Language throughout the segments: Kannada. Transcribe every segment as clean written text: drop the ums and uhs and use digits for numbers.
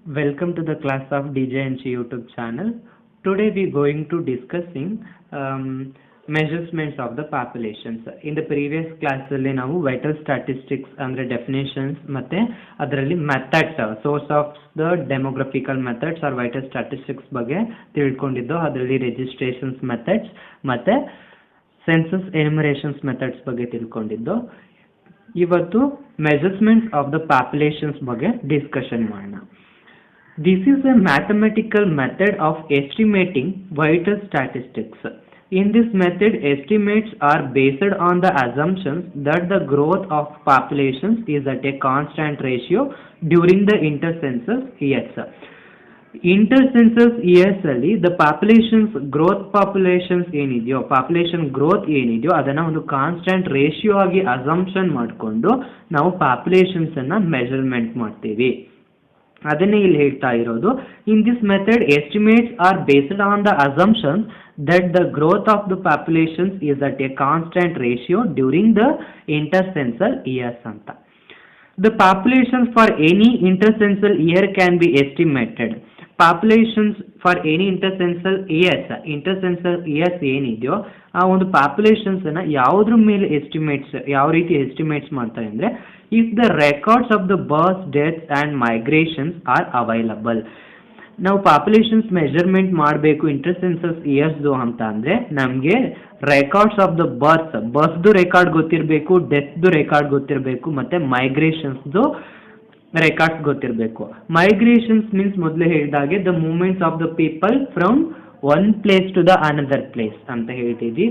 Welcome to the class of DJNC YouTube channel. Today we going to discussing measurements of the populations. In the previous class ಅಲ್ಲಿ ನಾವು vital statistics ಅಂದ್ರೆ definitions ಮತ್ತೆ ಅದರಲ್ಲಿ methods source of the demographical methods or vital statistics ಬಗ್ಗೆ ತಿಳ್ಕೊಂಡಿದ್ದು. ಅದರಲ್ಲಿ registrations methods ಮತ್ತೆ census enumerations methods ಬಗ್ಗೆ ತಿಳ್ಕೊಂಡಿದ್ದು. ಇವತ್ತು measurements of the populations ಬಗ್ಗೆ discussion ಮಾಡೋಣ. This is a mathematical method of estimating vital statistics. In this method, estimates are based on the assumptions that the growth of populations is at a constant ratio during the intercensus years. Intercensus years ಅಲ್ಲಿ the populations growth populations ಏನಿದೆಯೋ population growth ಏನಿದೆಯೋ ಅದನ್ನ ಒಂದು ಕಾನ್ಸ್ಟೆಂಟ್ ರೇಷಿಯೋ ಆಗಿ ಅಸಂಪ್ಷನ್ ಮಾಡಿಕೊಂಡು ನಾವು ಪಾಪ್ಯುಲೇಷನ್ಸ್ ಅನ್ನ ಮೆಜರ್ಮೆಂಟ್ ಮಾಡ್ತೀವಿ. ಅದನ್ನೇ ಇಲ್ಲಿ ಹೇಳ್ತಾ ಇರೋದು. In this method estimates are based on the assumptions that the growth of the populations is at a constant ratio during the intercensal years anta. The populations for any intercensal year can be estimated. Populations for any intercensal years ಏನಿದೆಯೋ ಆ ಒಂದು ಪಾಪ್ಯುಲೇಷನ್ಸ್ ಅನ್ನ ಯಾವುದ್ರ ಮೇಲೆ ಎಸ್ಟಿಮೇಟ್ಸ್ ಯಾವ ರೀತಿ ಎಸ್ಟಿಮೇಟ್ಸ್ ಮಾಡ್ತಾರೆ ಅಂದ್ರೆ if the records of the births, deaths and migrations are available. ನಾವು ಪಾಪ್ಯುಲೇಷನ್ಸ್ ಮೆಜರ್ಮೆಂಟ್ ಮಾಡಬೇಕು ಇಂಟರ್ಸೆನ್ಸಸ್ ಇಯರ್ಸ್ದು ಅಂತ ಅಂದರೆ ನಮಗೆ ರೆಕಾರ್ಡ್ಸ್ ಆಫ್ ದ ಬರ್ತ್ದು ರೆಕಾರ್ಡ್ ಗೊತ್ತಿರಬೇಕು, ಡೆತ್ದು ರೆಕಾರ್ಡ್ ಗೊತ್ತಿರಬೇಕು, ಮತ್ತು ಮೈಗ್ರೇಷನ್ಸ್ದು ರೆಕಾರ್ಡ್ಸ್ ಗೊತ್ತಿರಬೇಕು. ಮೈಗ್ರೇಷನ್ಸ್ ಮೀನ್ಸ್ ಮೊದಲೇ ಹೇಳಿದಾಗೆ the movements of the people from one place to the another place ಅಂತ ಹೇಳ್ತೀವಿ.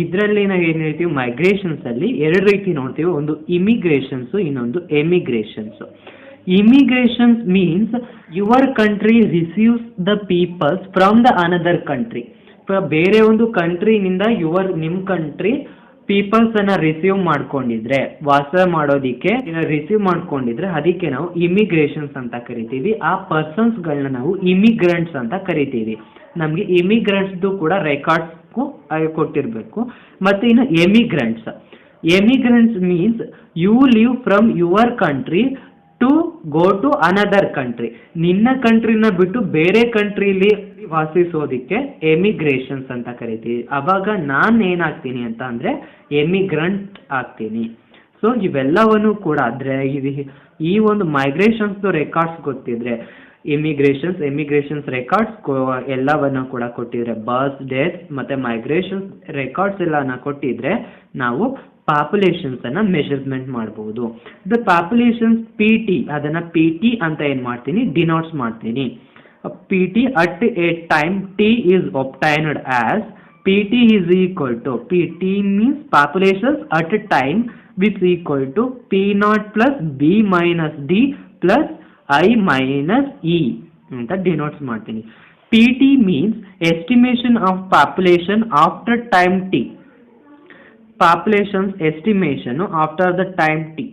ಇದರಲ್ಲಿ ನಾವು ಏನು ಹೇಳ್ತೀವಿ, ಮೈಗ್ರೇಷನ್ಸಲ್ಲಿ ಎರಡು ರೀತಿ ನೋಡ್ತೀವಿ, ಒಂದು ಇಮಿಗ್ರೇಷನ್ಸು, ಇನ್ನೊಂದು ಎಮಿಗ್ರೇಷನ್ಸು. Immigration means your country receives the peoples from the another country. ಬೇರೆ ಒಂದು ಕಂಟ್ರಿನಿಂದ ನಿಮ್ಮ ಕಂಟ್ರಿ ಪೀಪಲ್ಸ್ ಅನ್ನ ರಿಸೀವ್ ಮಾಡ್ಕೊಂಡಿದ್ರೆ, ವಾಸ ಮಾಡೋದಿಕ್ಕೆ ರಿಸೀವ್ ಮಾಡ್ಕೊಂಡಿದ್ರೆ ಅದಕ್ಕೆ ನಾವು ಇಮಿಗ್ರೇಷನ್ಸ್ ಅಂತ ಕರಿತೀವಿ. ಆ ಪರ್ಸನ್ಸ್ಗಳನ್ನ ನಾವು ಇಮಿಗ್ರೆಂಟ್ಸ್ ಅಂತ ಕರಿತೀವಿ. ನಮಗೆ ಇಮಿಗ್ರೆಂಟ್ಸ್ದು ಕೂಡ ರೆಕಾರ್ಡ್ಸ್ಗೂ ಕೊಟ್ಟಿರಬೇಕು. ಮತ್ತು ಇನ್ನು emigrants means you leave from your country to go to another country. ನಿನ್ನ ಕಂಟ್ರಿನ ಬಿಟ್ಟು ಬೇರೆ ಕಂಟ್ರಿಲಿ ವಾಸಿಸೋದಿಕ್ಕೆ ಎಮಿಗ್ರೇಷನ್ಸ್ ಅಂತ ಕರಿತೀವಿ. ಅವಾಗ ನಾನು ಏನಾಗ್ತೀನಿ ಅಂತ ಅಂದರೆ ಎಮಿಗ್ರೆಂಟ್ ಆಗ್ತೀನಿ. ಸೊ ಇವೆಲ್ಲವನ್ನು ಕೂಡ ಆದರೆ ಈ ಒಂದು ಮೈಗ್ರೇಷನ್ಸ್ದು ರೆಕಾರ್ಡ್ಸ್ ಗೊತ್ತಿದ್ರೆ ಎಮಿಗ್ರೇಷನ್ಸ್ ರೆಕಾರ್ಡ್ಸ್ ಎಲ್ಲವನ್ನು ಕೂಡ ಕೊಟ್ಟಿದ್ರೆ, ಬರ್ತ್, ಡೆತ್ ಮತ್ತು ಮೈಗ್ರೇಷನ್ಸ್ ರೆಕಾರ್ಡ್ಸ್ ಎಲ್ಲನ ಕೊಟ್ಟಿದ್ರೆ ನಾವು ಪಾಪ್ಯುಲೇಷನ್ಸ್ ಅನ್ನ ಮೆಜರ್ಮೆಂಟ್ ಮಾಡಬಹುದು. ದ ಪಾಪ್ಯುಲೇಷನ್ಸ್ PT ಅದನ್ನ PT ಅಂತ ಏನ್ ಮಾಡ್ತೀನಿ, ಡಿನೋಟ್ಸ್ ಮಾಡ್ತೀನಿ. PT at a time T is obtained as PT is equal to PT means populations at a time which is equal to P0 plus B minus D plus I minus E ಅಂತ ಡಿನೋಟ್ಸ್ ಮಾಡ್ತೀನಿ. PT means estimation of population after time T. Populations estimation after the time T.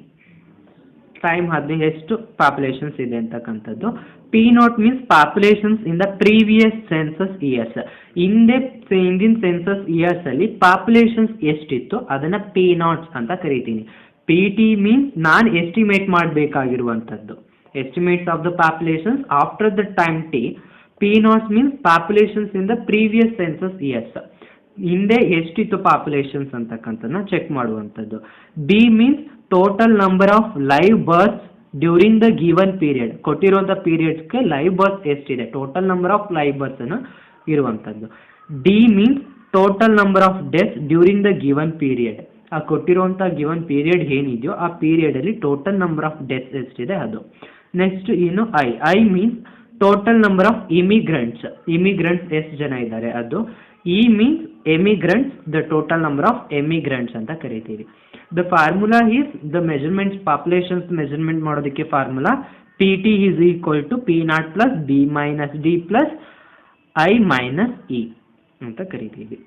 Time ಎಷ್ಟು ಪಾಪ್ಯುಲೇಷನ್ಸ್ ಇದೆ ಅಂತಕ್ಕಂಥದ್ದು. P0 means populations in the previous census years. ಹಿಂದಿನ ಸೆನ್ಸಸ್ ಇಯರ್ಸ್ ಅಲ್ಲಿ ಪಾಪ್ಯುಲೇಷನ್ಸ್ ಎಷ್ಟಿತ್ತು ಅದನ್ನ P0 ಅಂತ ಕರಿತೀನಿ. PT ಮೀನ್ಸ್ ನಾನು ಎಸ್ಟಿಮೇಟ್ ಮಾಡಬೇಕಾಗಿರುವಂಥದ್ದು, estimates of the populations after the time T. P0 means populations in the previous census years. ಹಿಂದೆ ಎಷ್ಟಿತ್ತು ಪಾಪ್ಯುಲೇಷನ್ಸ್ ಅಂತಕ್ಕಂಥದ್ದನ್ನ ಚೆಕ್ ಮಾಡುವಂಥದ್ದು. D means total number of live berths during the given period. ಕೊಟ್ಟಿರುವಂಥ ಪೀರಿಯಡ್ಸ್ಗೆ ಲೈವ್ ಬರ್ತ್ ಎಷ್ಟಿದೆ, total number of live berths ಅನ್ನು ಇರುವಂಥದ್ದು. D means total number of deaths during the given period. ಆ ಕೊಟ್ಟಿರುವಂಥ ಗಿವನ್ ಪೀರಿಯಡ್ ಏನಿದೆಯೋ ಆ ಪೀರಿಯಡ್ ಅಲ್ಲಿ ಟೋಟಲ್ ನಂಬರ್ ಆಫ್ ಡೆತ್ಸ್ ಎಷ್ಟಿದೆ ಅದು. ನೆಕ್ಸ್ಟ್ ಇನ್ನು I means total number of immigrants ಎಷ್ಟು ಜನ ಇದ್ದಾರೆ ಅದು. E means emigrants, the total number of emigrants ಅಂತ ಕರಿತೀವಿ. The formula is the measurements populations measurement ಮಾಡೋದಕ್ಕೆ formula PT is equal to P0 plus B minus D plus I minus E ಅಂತ ಕರಿತೀವಿ.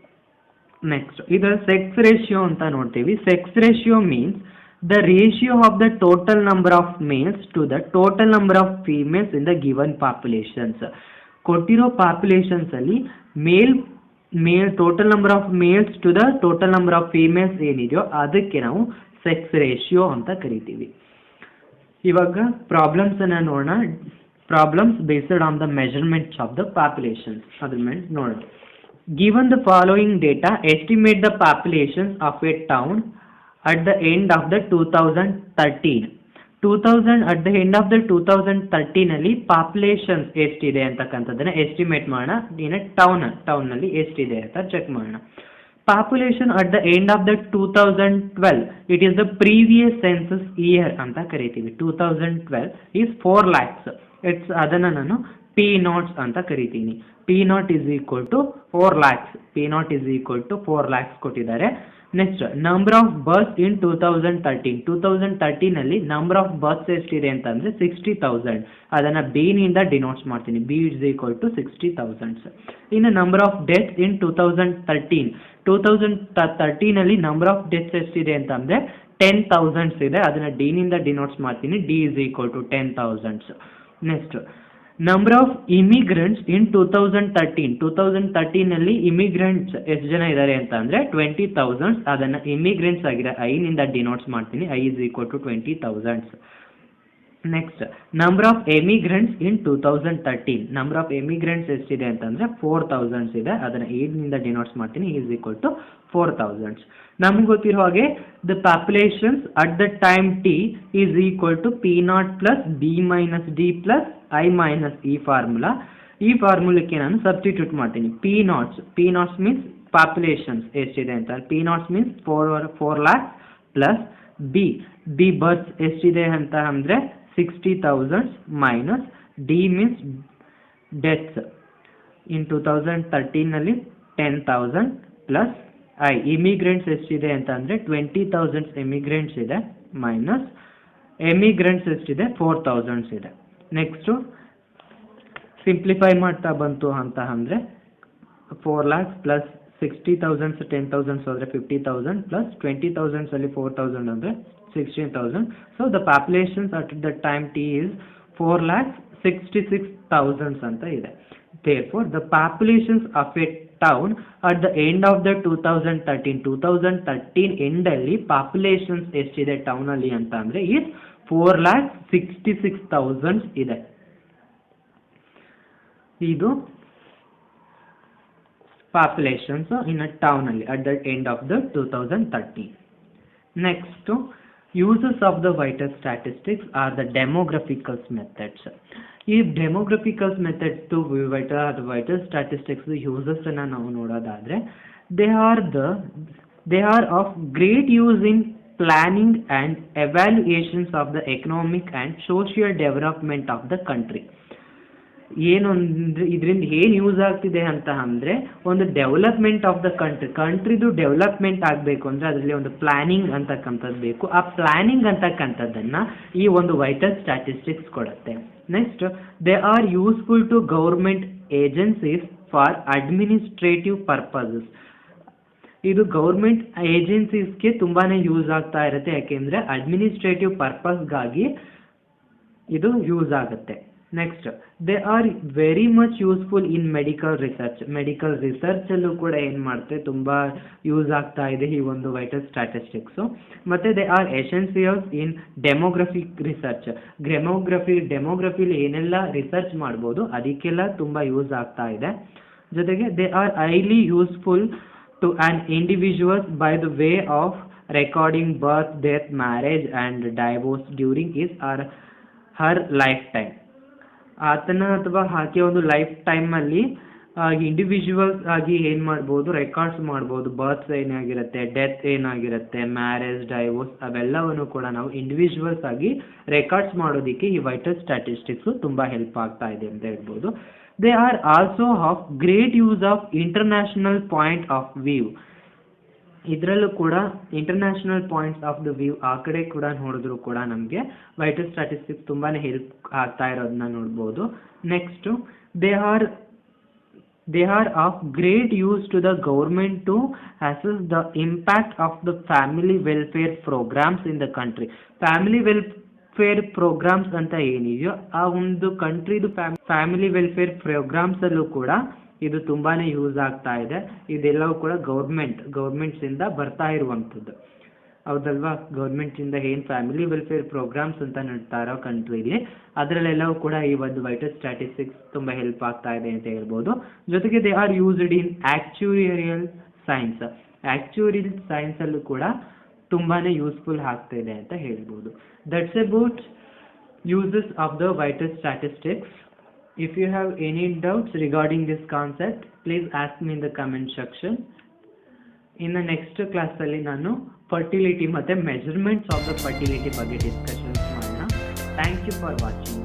ನೆಕ್ಸ್ಟ್ ಇದು ಸೆಕ್ಸ್ ರೇಷಿಯೋ ಅಂತ ನೋಡ್ತೀವಿ. Sex ratio means the ratio of the total number of males to the total number of females in the given populations. ಕೊಟ್ಟಿರೋ ಪಾಪ್ಯುಲೇಷನ್ಸ್ ಅಲ್ಲಿ male total number of males to the total number of females ಏನಿದೆಯೋ ಅದಕ್ಕೆ ನಾವು ಸೆಕ್ಸ್ ರೇಷಿಯೋ ಅಂತ ಕರಿತೀವಿ. ಇವಾಗ ಪ್ರಾಬ್ಲಮ್ಸ್ ಅನ್ನ ನೋಡೋಣ. Problems based on the measurements of the populations. ಅದ್ರ ಮೇಲೆ ನೋಡೋಣ. Given the following data, estimate the populations of A town at the end of the 2013. At the end of the 2013 ಅಲ್ಲಿ ಪಾಪ್ಯುಲೇಷನ್ಸ್ ಎಷ್ಟಿದೆ ಅಂತಕ್ಕಂಥದ್ದನ್ನ ಎಸ್ಟಿಮೇಟ್ ಮಾಡೋಣ. ಟೌನಲ್ಲಿ ಎಷ್ಟಿದೆ ಅಂತ ಚೆಕ್ ಮಾಡೋಣ. Population at the end of the 2012, it is the previous census year ಅಂತ ಕರಿತೀವಿ. 2012 ಈಸ್ 4 lakhs. ಅದನ್ನು ನಾನು ಪಿ ನಾಟ್ಸ್ ಅಂತ ಕರಿತೀನಿ. P naught is equal to 4 lakhs. P naught is equal to 4 lakhs ಕೊಟ್ಟಿದ್ದಾರೆ. Next, number of births in 2013 ಅಲ್ಲಿ ನಂಬರ್ ಆಫ್ ಬರ್ತ್ಸ್ ಎಷ್ಟಿದೆ ಅಂತಂದ್ರೆ 60,000. ಅದನ್ನ ಬಿ ನಿಂದ ಡಿನೋಟ್ಸ್ ಮಾಡ್ತೀನಿ. B is equal to 60,000. ಇನ್ನು ನಂಬರ್ ಆಫ್ ಡೆತ್ಸ್ ಇನ್ 2013 ಅಲ್ಲಿ ನಂಬರ್ ಆಫ್ ಡೆತ್ಸ್ ಎಷ್ಟಿದೆ ಅಂತಂದ್ರೆ 10,000 ಇದೆ. ಅದನ್ನ ಡಿ ನಿಂದ ಡಿನೋಟ್ಸ್ ಮಾಡ್ತೀನಿ. D is equal to 10,000. Next, number of immigrants in 2013 ಅಲ್ಲಿ ಇಮಿಗ್ರೆಂಟ್ಸ್ ಎಷ್ಟು ಜನ ಇದ್ದಾರೆ ಅಂತ ಅಂದ್ರೆ 20,000. ಅದನ್ನ ಇಮಿಗ್ರೆಂಟ್ಸ್ ಆಗಿರೋ ಐ ನಿಂದ ಡಿನೋಟ್ಸ್ ಮಾಡ್ತೀನಿ. I is equal to 20,000. Next, number of emigrants in 2013. Number of emigrants ಎಷ್ಟಿದೆ ಅಂತಂದ್ರೆ 4,000 ಇದೆ. ಅದನ್ನ 8 ನಿಂದ ಡಿನೋಟ್ಸ್ ಮಾಡ್ತೀನಿ. Is equal to 4,000. ನಮ್ಗೆ ಗೊತ್ತಿರೋ ಹಾಗೆ the populations at the time T is equal to P naught plus B minus D plus I minus E formula. ಈ ಫಾರ್ಮುಲಕ್ಕೆ ನಾನು ಸಬ್ಸ್ಟಿಟ್ಯೂಟ್ ಮಾಡ್ತೀನಿ. ಪಿ ನಾಟ್ಸ್ ಮೀನ್ಸ್ ಪಾಪ್ಯುಲೇಷನ್ಸ್ ಎಷ್ಟಿದೆ ಅಂತ. P knots means 4 lakhs plus B berths ಎಷ್ಟಿದೆ ಅಂತ ಅಂದರೆ 60,000 ಮೈನಸ್ ಡಿ ಮೀನ್ಸ್ ಡೆತ್ಸ್ ಇನ್ 2013 ನಲ್ಲಿ 10,000 ಪ್ಲಸ್ ಐ ಇಮಿಗ್ರೆಂಟ್ಸ್ ಎಷ್ಟಿದೆ ಅಂತ ಅಂದರೆ 20,000 ಎಮಿಗ್ರೆಂಟ್ಸ್ ಇದೆ ಮೈನಸ್ ಎಮಿಗ್ರೆಂಟ್ಸ್ ಎಷ್ಟಿದೆ 4,000 ಇದೆ. ನೆಕ್ಸ್ಟು ಸಿಂಪ್ಲಿಫೈ ಮಾಡ್ತಾ ಬಂತು ಅಂತ ಅಂದರೆ 4 lakhs ಪ್ಲಸ್ 60,000 10,000 ಹೋದರೆ 50,000 ಪ್ಲಸ್ 20,000 ಅಲ್ಲಿ 4,000 ಅಂದರೆ 16,000. So the populations at the time T is 4,66,000 ಅಂತ ಇದೆ. Therefore, the populations of a town at the end of the 2013 end ಅಲ್ಲಿ populations ಎಷ್ಟಿದೆ ಟೌನ್ ಅಲ್ಲಿ ಅಂತ ಅಂದ್ರೆ is 4,66,000 ಇದೆ. ಇದು populations in a town ಅಲ್ಲಿ at the end of the 2013. Next, uses of the vital statistics are the demographical methods. ಈ demographicals methods vital statistics uses ಅನ್ನ ನಾವು ನೋಡೋದಾದ್ರೆ they are of great use in planning and evaluations of the economic and social development of the country. ಏನು ಅಂದ್ರೆ ಇದರಿಂದ ಏನು ಯೂಸ್ ಆಗ್ತಿದೆ ಅಂತ ಅಂದ್ರೆ ಒಂದು ಡೆವಲಪ್ಮೆಂಟ್ ಆಫ್ ದ ಕಂಟ್ರಿದು ಡೆವಲಪ್ಮೆಂಟ್ ಆಗಬೇಕು ಅಂದ್ರೆ ಅದರಲ್ಲಿ ಒಂದು ಪ್ಲಾನಿಂಗ್ ಅಂತಕ್ಕಂಥದ್ದು ಬೇಕು. ಆ ಪ್ಲಾನಿಂಗ್ ಅಂತಕ್ಕಂಥದ್ದನ್ನ ಈ ಒಂದು ವೈಟಲ್ ಸ್ಟ್ಯಾಟಿಸ್ಟಿಕ್ಸ್ ಕೊಡುತ್ತೆ. Next, they are useful to government agencies for administrative purposes. ಇದು ಗೌರ್ಮೆಂಟ್ ಏಜೆನ್ಸೀಸ್ಗೆ ತುಂಬಾನೇ ಯೂಸ್ ಆಗ್ತಾ ಇರುತ್ತೆ. ಯಾಕೆಂದ್ರೆ ಅಡ್ಮಿನಿಸ್ಟ್ರೇಟಿವ್ ಪರ್ಪಸ್ಗಾಗಿ ಇದು ಯೂಸ್ ಆಗುತ್ತೆ. Next, they are very much useful in medical research ಅಲ್ಲೂ ಕೂಡ ಏನು ಮಾಡುತ್ತೆ ತುಂಬಾ ಯೂಸ್ ಆಗ್ತಾ ಇದೆ ಈ ಒಂದು ವೈಟಲ್ ಸ್ಟ್ಯಾಟಿಸ್ಟಿಕ್ಸ್. ಮತ್ತೆ they are essentials in demographic research. Demographically ಏನೆಲ್ಲ ರಿಸರ್ಚ್ ಮಾಡ್ಬೋದು ಅದಕ್ಕೆಲ್ಲ ತುಂಬಾ ಯೂಸ್ ಆಗ್ತಾ ಇದೆ. ಜೊತೆಗೆ they are highly useful to on individuals by the way of recording birth, death, marriage and divorce during his or her lifetime. ಆತನ ಅಥವಾ ಆಕೆ ಒಂದು ಲೈಫ್ ಟೈಮಲ್ಲಿ ಇಂಡಿವಿಜುವಲ್ಸ್ ಆಗಿ ಏನು ಮಾಡ್ಬೋದು, ರೆಕಾರ್ಡ್ಸ್ ಮಾಡ್ಬೋದು. ಬರ್ತ್ಸ್ ಏನಾಗಿರುತ್ತೆ, ಡೆತ್ ಏನಾಗಿರುತ್ತೆ, ಮ್ಯಾರೇಜ್, ಡೈವೋರ್ಸ್ ಅವೆಲ್ಲವನ್ನು ಕೂಡ ನಾವು ಇಂಡಿವಿಜುವಲ್ಸ್ ಆಗಿ ರೆಕಾರ್ಡ್ಸ್ ಮಾಡೋದಕ್ಕೆ ಈ ವೈಟಲ್ ಸ್ಟ್ಯಾಟಿಸ್ಟಿಕ್ಸು ತುಂಬ ಹೆಲ್ಪ್ ಆಗ್ತಾ ಇದೆ ಅಂತ ಹೇಳ್ಬೋದು. They are also of great use of international point of view. ಇದರಲ್ಲೂ ಕೂಡ international points of the view ಆ ಕಡೆ ಕೂಡ ನೋಡಿದ್ರು ಕೂಡ ನಮಗೆ ವೈಟಲ್ ಸ್ಟ್ಯಾಟಿಸ್ಟಿಕ್ಸ್ ತುಂಬಾನೇ ಹೆಲ್ಪ್ ಆಗ್ತಾ ಇರೋದನ್ನ ನೋಡ್ಬೋದು. Next, they are of great use to the government to assess the impact of the family welfare programs in the country. Family welfare programs ಅಂತ ಏನಿದೆಯೋ ಆ ಒಂದು ಕಂಟ್ರಿದು ಫ್ಯಾಮಿಲಿ ವೆಲ್ಫೇರ್ ಪ್ರೋಗ್ರಾಮ್ಸ್ ಅಲ್ಲೂ ಕೂಡ ಇದು ತುಂಬಾನೇ ಯೂಸ್ ಆಗ್ತಾ ಇದೆ. ಇದೆಲ್ಲವೂ ಕೂಡ ಗೌರ್ಮೆಂಟ್ಸ್ ಇಂದ ಬರ್ತಾ ಇರುವಂಥದ್ದು. ಹೌದಲ್ವಾ? ಗೌರ್ಮೆಂಟಿಂದ ಏನು ಫ್ಯಾಮಿಲಿ ವೆಲ್ಫೇರ್ ಪ್ರೋಗ್ರಾಮ್ಸ್ ಅಂತ ನಡ್ತಾರೋ ಕಂಟ್ರೀಲಿ, ಅದರಲ್ಲೆಲ್ಲವೂ ಕೂಡ ಈ ಒಂದು ವೈಟಲ್ ಸ್ಟ್ಯಾಟಿಸ್ಟಿಕ್ಸ್ ತುಂಬ ಹೆಲ್ಪ್ ಆಗ್ತಾ ಇದೆ ಅಂತ ಹೇಳ್ಬೋದು. ಜೊತೆಗೆ they are used in actuarial science. Actuarial ಸೈನ್ಸಲ್ಲೂ ಕೂಡ ತುಂಬಾ ಯೂಸ್ಫುಲ್ ಆಗ್ತಾಯಿದೆ ಅಂತ ಹೇಳ್ಬೋದು. That's about uses of the vital statistics. If you have any doubts regarding this concept, please ask me in the comment section. In the next class ಅಲ್ಲಿ ನಾನು fertility ಮತ್ತೆ measurements of the fertility ಬಗ್ಗೆ ಡಿಸ್ಕಷನ್ಸ್ ಮಾಡೋಣ. Thank you for watching.